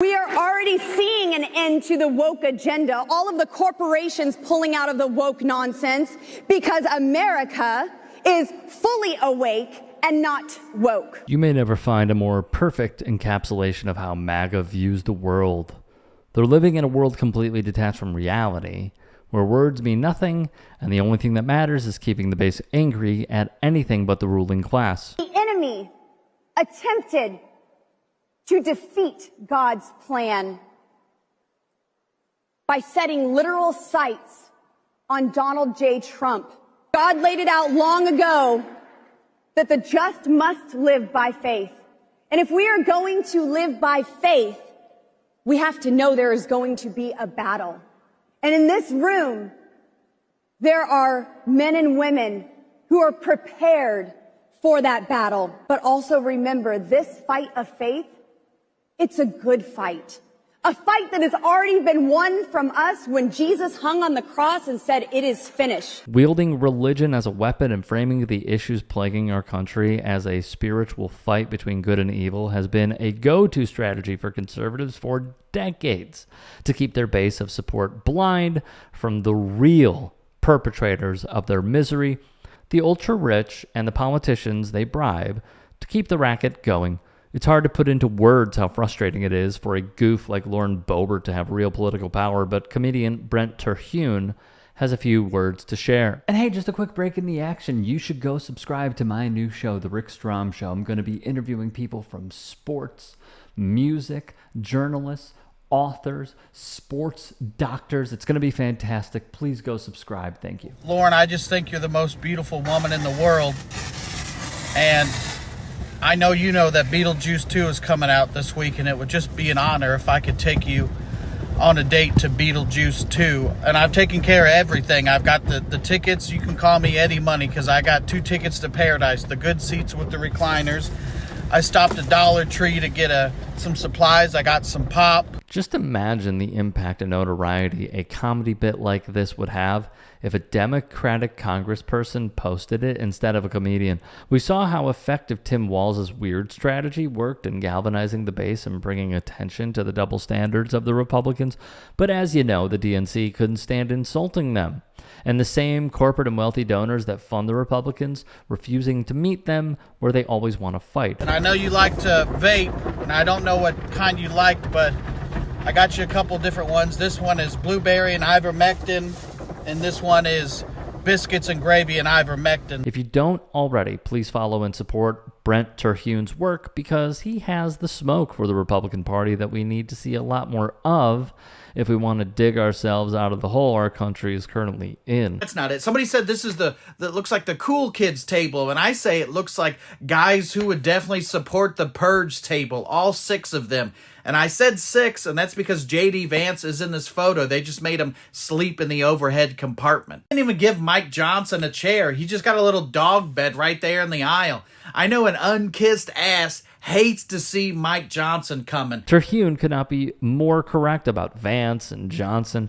We are already seeing an end to the woke agenda, all of the corporations pulling out of the woke nonsense because America is fully awake and not woke. You may never find a more perfect encapsulation of how MAGA views the world. They're living in a world completely detached from reality, where words mean nothing, and the only thing that matters is keeping the base angry at anything but the ruling class. The enemy attempted to defeat God's plan by setting literal sights on Donald J. Trump. God laid it out long ago that the just must live by faith. And if we are going to live by faith, we have to know there is going to be a battle. And in this room, there are men and women who are prepared for that battle. But also remember, this fight of faith, it's a good fight. A fight that has already been won from us when Jesus hung on the cross and said, "It is finished." Wielding religion as a weapon and framing the issues plaguing our country as a spiritual fight between good and evil has been a go-to strategy for conservatives for decades to keep their base of support blind from the real perpetrators of their misery, the ultra-rich and the politicians they bribe to keep the racket going. It's hard to put into words how frustrating it is for a goof like Lauren Boebert to have real political power, but comedian Brent Terhune has a few words to share. And hey, just a quick break in the action. You should go subscribe to my new show, The Rick Strom Show. I'm going to be interviewing people from sports, music, journalists, authors, sports doctors. It's going to be fantastic. Please go subscribe. Thank you. Lauren, I just think you're the most beautiful woman in the world. And I know you know that Beetlejuice 2 is coming out this week, and it would just be an honor if I could take you on a date to Beetlejuice 2. And I've taken care of everything. I've got the tickets. You can call me Eddie Money because I got 2 tickets to Paradise, the good seats with the recliners. I stopped at Dollar Tree to get some supplies. I got some pop. Just imagine the impact and notoriety a comedy bit like this would have if a Democratic congressperson posted it instead of a comedian. We saw how effective Tim Walz's weird strategy worked in galvanizing the base and bringing attention to the double standards of the Republicans. But as you know, the DNC couldn't stand insulting them. And the same corporate and wealthy donors that fund the Republicans refusing to meet them where they always want to fight. And I know you like to vape, and I don't know what kind you liked, but I got you a couple different ones. This one is blueberry and ivermectin, and this one is biscuits and gravy and ivermectin. If you don't already, please follow and support Brent Terhune's work because he has the smoke for the Republican Party that we need to see a lot more of if we want to dig ourselves out of the hole our country is currently in. That's not it. Somebody said this is that looks like the cool kids table, and I say it looks like guys who would definitely support the purge table, all 6 of them. And I said 6, and that's because J.D. Vance is in this photo. They just made him sleep in the overhead compartment. They didn't even give Mike Johnson a chair. He just got a little dog bed right there in the aisle. I know an unkissed ass hates to see Mike Johnson coming. Terhune could not be more correct about Vance and Johnson.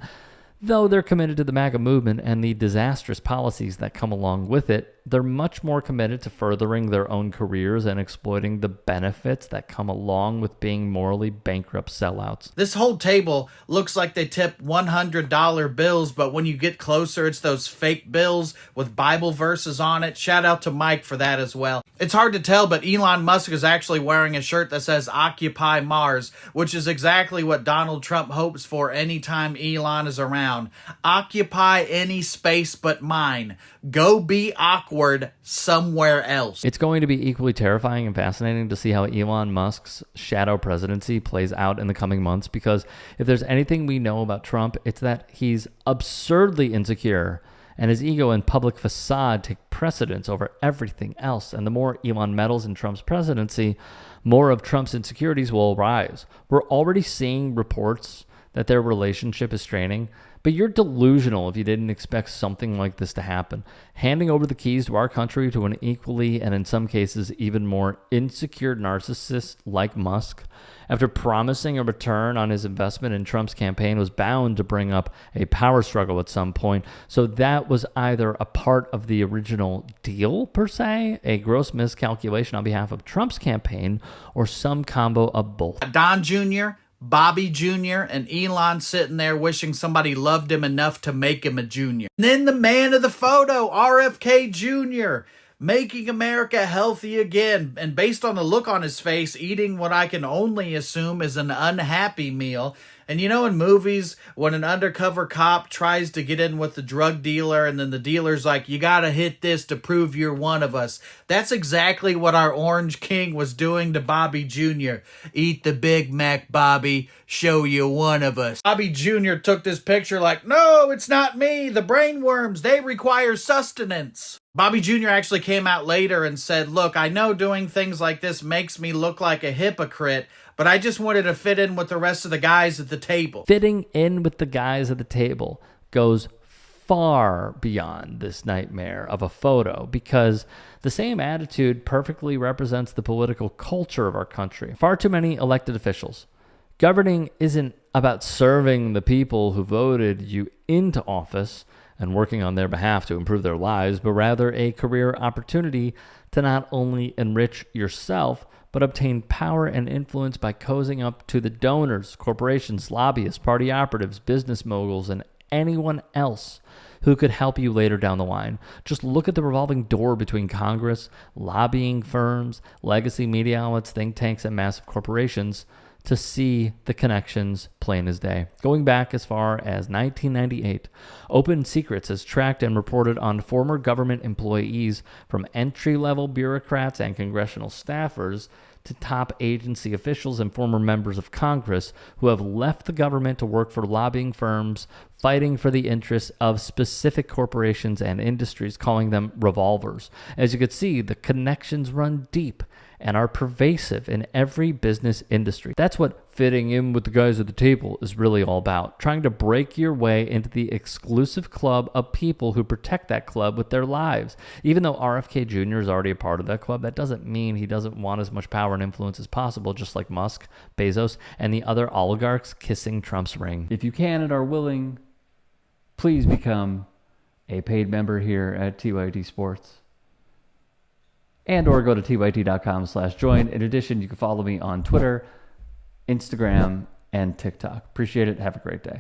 Though they're committed to the MAGA movement and the disastrous policies that come along with it, they're much more committed to furthering their own careers and exploiting the benefits that come along with being morally bankrupt sellouts. This whole table looks like they tip $100 bills, but when you get closer, it's those fake bills with Bible verses on it. Shout out to Mike for that as well. It's hard to tell, but Elon Musk is actually wearing a shirt that says Occupy Mars, which is exactly what Donald Trump hopes for anytime Elon is around. Occupy any space but mine. Go be awkward somewhere else. It's going to be equally terrifying and fascinating to see how Elon Musk's shadow presidency plays out in the coming months, because if there's anything we know about Trump, it's that he's absurdly insecure and his ego and public facade take precedence over everything else. And the more Elon meddles in Trump's presidency, more of Trump's insecurities will rise. We're already seeing reports that their relationship is straining, but you're delusional if you didn't expect something like this to happen. Handing over the keys to our country to an equally, and in some cases even more, insecure narcissist like Musk, after promising a return on his investment in Trump's campaign, was bound to bring up a power struggle at some point. So that was either a part of the original deal, per se, a gross miscalculation on behalf of Trump's campaign, or some combo of both. Don Jr., Bobby Jr. and Elon sitting there wishing somebody loved him enough to make him a junior. And then the man of the photo, RFK Jr., making America healthy again. And based on the look on his face, eating what I can only assume is an unhappy meal. And you know, in movies, when an undercover cop tries to get in with the drug dealer and then the dealer's like, you gotta hit this to prove you're one of us. That's exactly what our Orange King was doing to Bobby Jr. Eat the Big Mac, Bobby. Show you one of us. Bobby Jr. took this picture like, no, it's not me. The brainworms, they require sustenance. Bobby Jr. actually came out later and said, look, I know doing things like this makes me look like a hypocrite, but I just wanted to fit in with the rest of the guys at the table. Fitting in with the guys at the table goes far beyond this nightmare of a photo, because the same attitude perfectly represents the political culture of our country. Far too many elected officials. Governing isn't about serving the people who voted you into office and working on their behalf to improve their lives, but rather a career opportunity to not only enrich yourself, but obtain power and influence by cozying up to the donors, corporations, lobbyists, party operatives, business moguls, and anyone else who could help you later down the line. Just look at the revolving door between Congress, lobbying firms, legacy media outlets, think tanks, and massive corporations to see the connections plain as day. Going back as far as 1998, Open Secrets has tracked and reported on former government employees, from entry-level bureaucrats and congressional staffers to top agency officials and former members of Congress, who have left the government to work for lobbying firms fighting for the interests of specific corporations and industries, calling them revolvers. As you can see, the connections run deep and are pervasive in every business industry. That's what fitting in with the guys at the table is really all about. Trying to break your way into the exclusive club of people who protect that club with their lives. Even though RFK Jr. is already a part of that club, that doesn't mean he doesn't want as much power and influence as possible, just like Musk, Bezos, and the other oligarchs kissing Trump's ring. If you can and are willing, please become a paid member here at TYT Sports. And or go to tyt.com/join. In addition, you can follow me on Twitter, Instagram, and TikTok. Appreciate it. Have a great day.